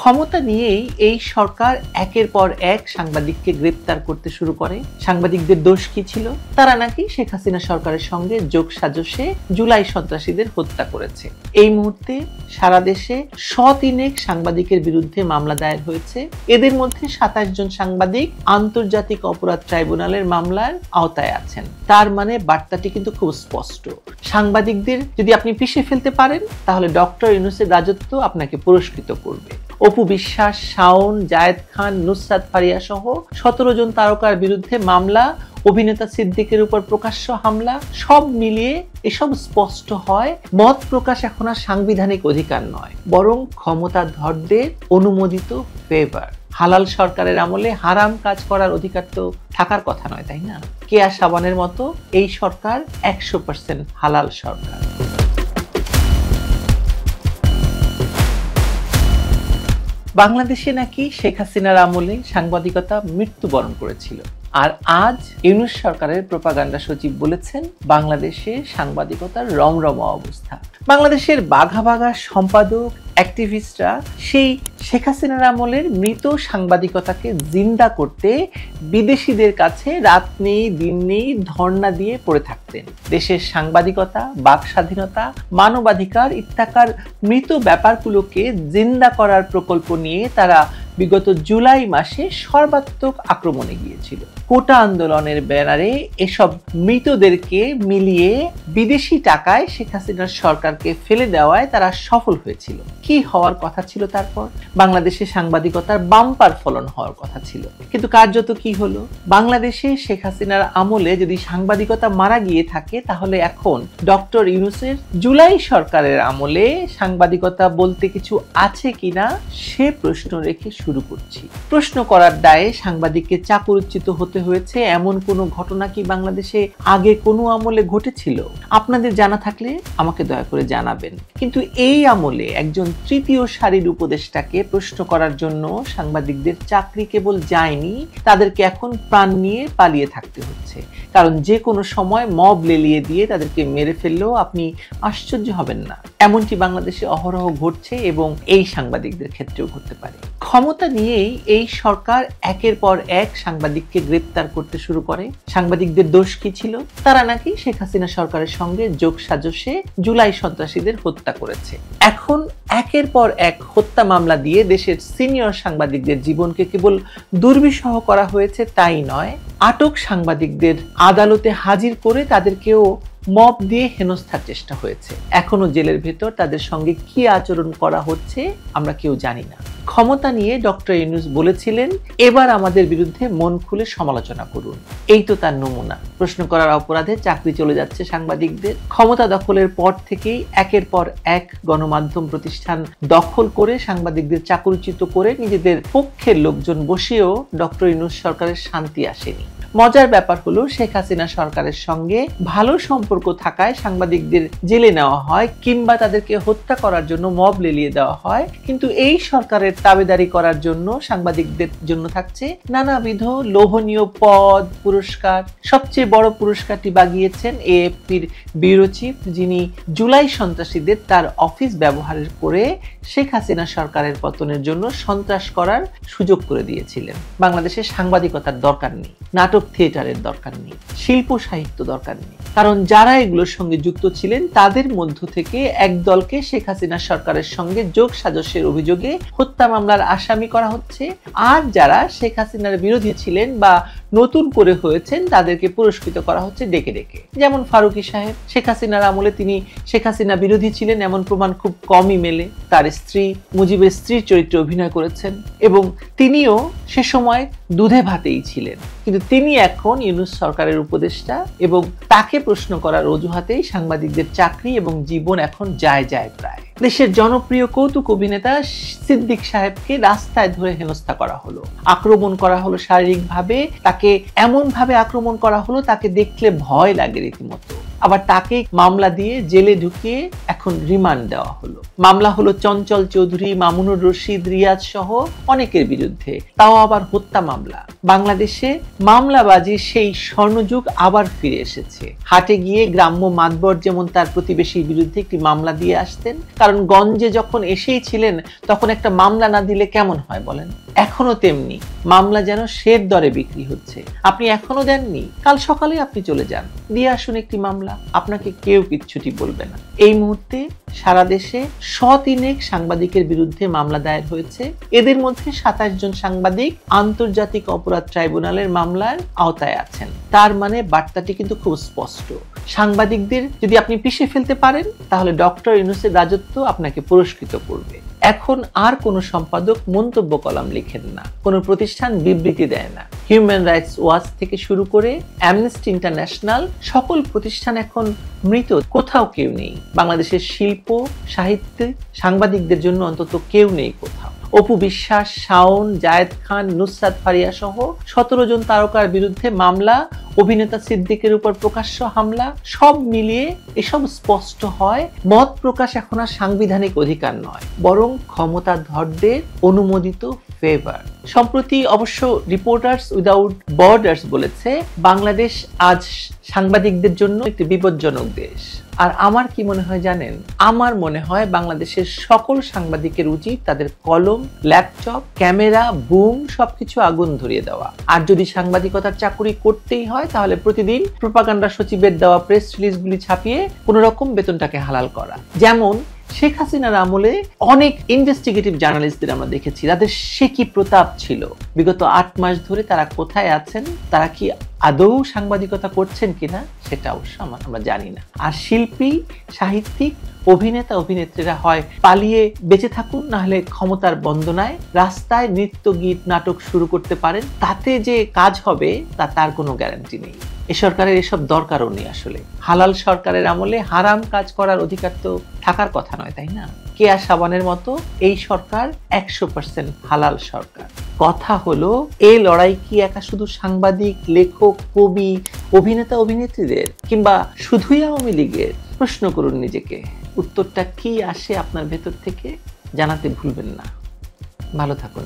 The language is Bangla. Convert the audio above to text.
ক্ষমতা নিয়েই এই সরকার একের পর এক সাংবাদিককে গ্রেপ্তার করতে শুরু করে। সাংবাদিকদের দোষ কি ছিল? তারা নাকি শেখ হাসিনা সরকারের সঙ্গে যোগসাজশে জুলাই সন্ত্রাসীদের হত্যা করেছে। এই মুহূর্তে সারা দেশে শতিনেক সাংবাদিকের বিরুদ্ধে মামলা দায়ের হয়েছে। এদের মধ্যে ২৭ জন সাংবাদিক আন্তর্জাতিক অপরাধ ট্রাইব্যুনালের মামলার আওতায় আছেন। তার মানে বার্তাটি কিন্তু খুব স্পষ্ট। সাংবাদিকদের যদি আপনি পিষে ফেলতে পারেন, তাহলে ডক্টর ইউনূসের রাজত্ব আপনাকে পুরস্কৃত করবে। অপু বিশ্বাস, শাওন, জায়েদ খান, নুসরাত ফারিয়া সহ ১৭ জন তারকার বিরুদ্ধে মামলা, অভিনেতা সিদ্দিকের উপর প্রকাশ্য হামলা, সব মিলিয়ে এসব স্পষ্ট হয় মত প্রকাশ এখন আর সাংবিধানিক অধিকার নয়, বরং ক্ষমতাধরদের অনুমোদিত ফেভার। হালাল সরকারের আমলে হারাম কাজ করার অধিকার তো থাকার কথা নয়, তাই না? কেয়া সাবানের মতো এই সরকার ১০০% হালাল সরকার। বাংলাদেশে নাকি শেখ হাসিনার আমলে সাংবাদিকতা মৃত্যুবরণ করেছিল, আর আজ ইউনূস সরকারের প্রোপাগান্ডা সচিব বলেছেন বাংলাদেশে সাংবাদিকতার রমরমা অবস্থা। বাংলাদেশের বাঘা বাঘা সম্পাদক, অ্যাক্টিভিস্টরা সেই শেখ হাসিনার আমলের মৃত সাংবাদিকতাকে জিন্দা করতে বিদেশিদের কাছে রাত নেই দিন নেই ধর্ণা দিয়ে পড়ে থাকতেন। দেশের সাংবাদিকতা, বাক স্বাধীনতা, মানবাধিকার ইত্যাকার মৃত ব্যাপারগুলোকে জিন্দা করার প্রকল্প নিয়ে তারা বিগত জুলাই মাসে সর্বাত্মক আক্রমণে গিয়েছিল। কোটা আন্দোলনের ব্যানারে এসব মৃতদেরকে মিলিয়ে বিদেশি টাকায় শেখ হাসিনার সরকারকে ফেলে দেওয়ায় তারা সফল হয়েছিল। কি হওয়ার কথা ছিল তারপর? বাংলাদেশে সাংবাদিকতার বাম্পার ফলন হওয়ার কথা ছিল, কিন্তু কার্যত কি হলো? বাংলাদেশে শেখ হাসিনার আমলে যদি সাংবাদিকতা মারা গিয়ে থাকে, তাহলে এখন ডক্টর ইউনূসের জুলাই সরকারের আমলে সাংবাদিকতা বলতে কিছু আছে কিনা সে প্রশ্ন রেখে শুরু করছি। প্রশ্ন করার দায়ে সাংবাদিককে চাকরিচ্যুত হতে হয়েছে এমন কোনো ঘটনা কি বাংলাদেশে আগে কোনো আমলে ঘটেছিল? আপনাদের জানা থাকলে আমাকে দয়া করে জানাবেন। কিন্তু এই আমলে একজন তৃতীয় সারির উপদেষ্টাকে প্রশ্ন করার জন্য সাংবাদিকদের চাকরি কেবল যায়নি, তাদেরকে এখন প্রাণ নিয়ে পালিয়ে থাকতে হচ্ছে। কারণ যে কোনো সময় মব লেলিয়ে দিয়ে তাদেরকে মেরে ফেললেও আপনি আশ্চর্য হবেন না। এমনটি বাংলাদেশে অহরহ ঘটছে এবং এই সাংবাদিকদের ক্ষেত্রেও ঘটতে পারে। ক্ষমতা নিয়েই এই সরকার একের পর এক সাংবাদিককে গ্রেপ্তার করতে শুরু করে। সাংবাদিকদের দোষ কি ছিল? তারা নাকি শেখ হাসিনা সরকারের সঙ্গে যোগসাজশে জুলাই সন্ত্রাসীদের হত্যা করেছে। এখন একের পর এক হত্যা মামলা দিয়ে দেশের সিনিয়র সাংবাদিকদের জীবনকে কেবল দুর্বিষহ করা হয়েছে তাই নয়, আটক সাংবাদিকদের আদালতে হাজির করে তাদেরকেও মব দিয়ে হেনস্থার চেষ্টা হয়েছে। এখনো জেলের ভেতর তাদের সঙ্গে কি আচরণ করা হচ্ছে আমরা কেউ জানি না। ক্ষমতা নিয়ে ডক্টর ইউনূস বলেছিলেন, এবার আমাদের বিরুদ্ধে মন খুলে সমালোচনা করুন। এই তো তার নমুনা। প্রশ্ন করার অপরাধে চাকরি চলে যাচ্ছে সাংবাদিকদের। ক্ষমতা দখলের পর থেকেই একের পর এক গণমাধ্যম প্রতিষ্ঠান দখল করে সাংবাদিকদের চাকরিচ্যুত করে নিজেদের পক্ষের লোকজন বসেও ডক্টর ইউনূস সরকারের শান্তি আসেনি। মজার ব্যাপার হলো, শেখ হাসিনা সরকারের সঙ্গে ভালো সম্পর্ক থাকায় সাংবাদিকদের জেলে নেওয়া হয় কিংবা তাদেরকে হত্যা করার জন্য মব লেলিয়ে দেওয়া হয়, কিন্তু এই সরকারের তাবেদারি করার জন্য সাংবাদিকদের জন্য থাকছে নানাবিধ লোভনীয় পদ, পুরস্কার। সবচেয়ে বড় পুরস্কারটি বাগিয়েছেন এএফপির ব্যুরো চিফ, যিনি জুলাই সন্ত্রাসীদের তার অফিস ব্যবহার করে শেখ হাসিনা সরকারের পতনের জন্য সন্ত্রাস করার সুযোগ করে দিয়েছিলেন। বাংলাদেশে সাংবাদিকতার দরকার নেই, নাটক থিয়েটারের দরকার নেই, শিল্প সাহিত্য দরকার নেই, কারণ যারা এগুলোর সঙ্গে যুক্ত ছিলেন তাদের মধ্য থেকে একদলকে শেখ হাসিনা সরকারের সঙ্গে যোগসাজশের অভিযোগে হত্যা মামলার আসামি করা হচ্ছে, আর যারা শেখ হাসিনার বিরোধী ছিলেন বা নতুন করে হয়েছেন তাদেরকে পুরস্কৃত করা হচ্ছে ডেকে ডেকে। যেমন ফারুকী সাহেব, শেখ হাসিনার আমলে তিনি শেখ হাসিনা বিরোধী ছিলেন এমন প্রমাণ খুব কমই মেলে। তার স্ত্রী, মুজিবের স্ত্রীর চরিত্রে অভিনয় করেছেন এবং তিনিও সে সময় দুধে ভাতেই ছিলেন, কিন্তু তিনি এখন ইউনূস সরকারের উপদেষ্টা এবং তাকে প্রশ্ন করার অজুহাতেই সাংবাদিকদের চাকরি এবং জীবন এখন যায় যায় প্রায়। দেশের জনপ্রিয় কৌতুক অভিনেতা সিদ্দিক সাহেবকে রাস্তায় ধরে হেনস্থা করা হলো, আক্রমণ করা হলো শারীরিকভাবে, তাকে এমন ভাবে আক্রমণ করা হলো তাকে দেখলে ভয় লাগে রীতিমতো। আবার তাকে মামলা দিয়ে জেলে ঢুকিয়ে এখন রিমান্ড দেওয়া হলো। মামলা হলো চঞ্চল চৌধুরী, মামুনুর রশিদ, রিয়াজ সহ অনেকের বিরুদ্ধে, তাও আবার হত্যা মামলা। বাংলাদেশে মামলাবাজির সেই স্বর্ণযুগ আবার ফিরে এসেছে। হাটে গিয়ে গ্রাম্য মাতবর যেমন তার প্রতিবেশীর বিরুদ্ধে একটি মামলা দিয়ে আসতেন, কারণ গঞ্জে যখন এসেই ছিলেন তখন একটা মামলা না দিলে কেমন হয় বলেন। এখনো তেমনি মামলা যেন শের দরে বিক্রি হচ্ছে। আপনি এখনো দেননি, কাল সকালে আপনি চলে যান, দিয়ে আসুন একটি মামলা, আপনাকে কেউ কিচ্ছুটি বলবে না। এই মুহূর্তে সারা দেশে 103 সাংবাদিকের বিরুদ্ধে মামলা দায়ের হয়েছে। এদের মধ্যে 27 জন সাংবাদিক আন্তর্জাতিক অপরাধ ট্রাইব্যুনালের মামলার আওতায় আছেন। তার মানে বার্তাটি কিন্তু খুব স্পষ্ট। সাংবাদিকদের যদি আপনি পিষে ফেলতে পারেন তাহলে ডক্টর ইউনূসের রাজত্ব আপনাকে পুরস্কৃত করবে। এখন আর কোনো সম্পাদক মন্তব্য কলাম লিখেন না, কোনো প্রতিষ্ঠান বিবৃতি দেয় না। হিউম্যান রাইটস ওয়াচ থেকে শুরু করে অ্যামনেস্টি ইন্টারন্যাশনাল, সকল প্রতিষ্ঠান এখন মৃত, কোথাও কেউ নেই। বাংলাদেশের শিল্প, সাহিত্যে সাংবাদিকদের জন্য অন্তত কেউ নেই কোথাও। অপু বিশ্বাস, শাওন, জায়েদ খান, নুসরাত ফারিয়া সহ 17 জন তারকার বিরুদ্ধে মামলা, অভিনেতা সিদ্দিকের উপর প্রকাশ্য হামলা, সব মিলিয়ে এসব স্পষ্ট হয় মত প্রকাশ এখন আর সাংবিধানিক অধিকার নয়, বরং ক্ষমতাধরদের অনুমোদিত ফেভার। সম্প্রতি অবশ্য রিপোর্টার্স উইদাউট বর্ডার্স বলেছে বাংলাদেশ আজ সাংবাদিকদের জন্য একটি বিপজ্জনক দেশ। আর আমার কি মনে হয় জানেন, আমার মনে হয় বাংলাদেশের সকল সাংবাদিকের উচিত তাদের কলম, ল্যাপটপ, ক্যামেরা, বুম সবকিছু আগুন ধরিয়ে দেওয়া। আর যদি সাংবাদিকতার চাকরি করতেই হয় তাহলে প্রতিদিন প্রোপাগান্ডা সচিবের দেওয়া প্রেস রিলিজগুলি ছাপিয়ে কোনো রকম বেতনটাকে হালাল করা। যেমন শেখ হাসিনার আমলে অনেক ইনভেস্টিগেটিভ জার্নালিস্টদের আমরা দেখেছি, তাদের সে কি প্রতাপ ছিল। বিগত 8 মাস ধরে তারা কোথায় আছেন, তারা কি আদৌ সাংবাদিকতা করছেন কিনা সেটা অবশ্য আমরা জানি না। আর শিল্পী, সাহিত্যিক, অভিনেতা, অভিনেত্রীরা হয় পালিয়ে বেঁচে থাকুন, না হলে ক্ষমতার বন্দনায় রাস্তায় নৃত্য, গীত, নাটক শুরু করতে পারেন। তাতে যে কাজ হবে তার কোনো গ্যারান্টি নেই। এ সরকারের এসব দরকারও নেই আসলে। হালাল সরকারের আমলে হারাম কাজ করার অধিকার তো থাকার কথা নয়, তাই না? কেয়া সাবানের মতো এই সরকার 100% হালাল সরকার। কথা হলো, এই লড়াই কি একা শুধু সাংবাদিক, লেখক, কবি, অভিনেতা, অভিনেত্রীদের, কিংবা শুধুই আওয়ামী লীগের? প্রশ্ন করুন নিজেকে। উত্তরটা কি আসে আপনার ভেতর থেকে জানাতে ভুলবেন না। ভালো থাকুন।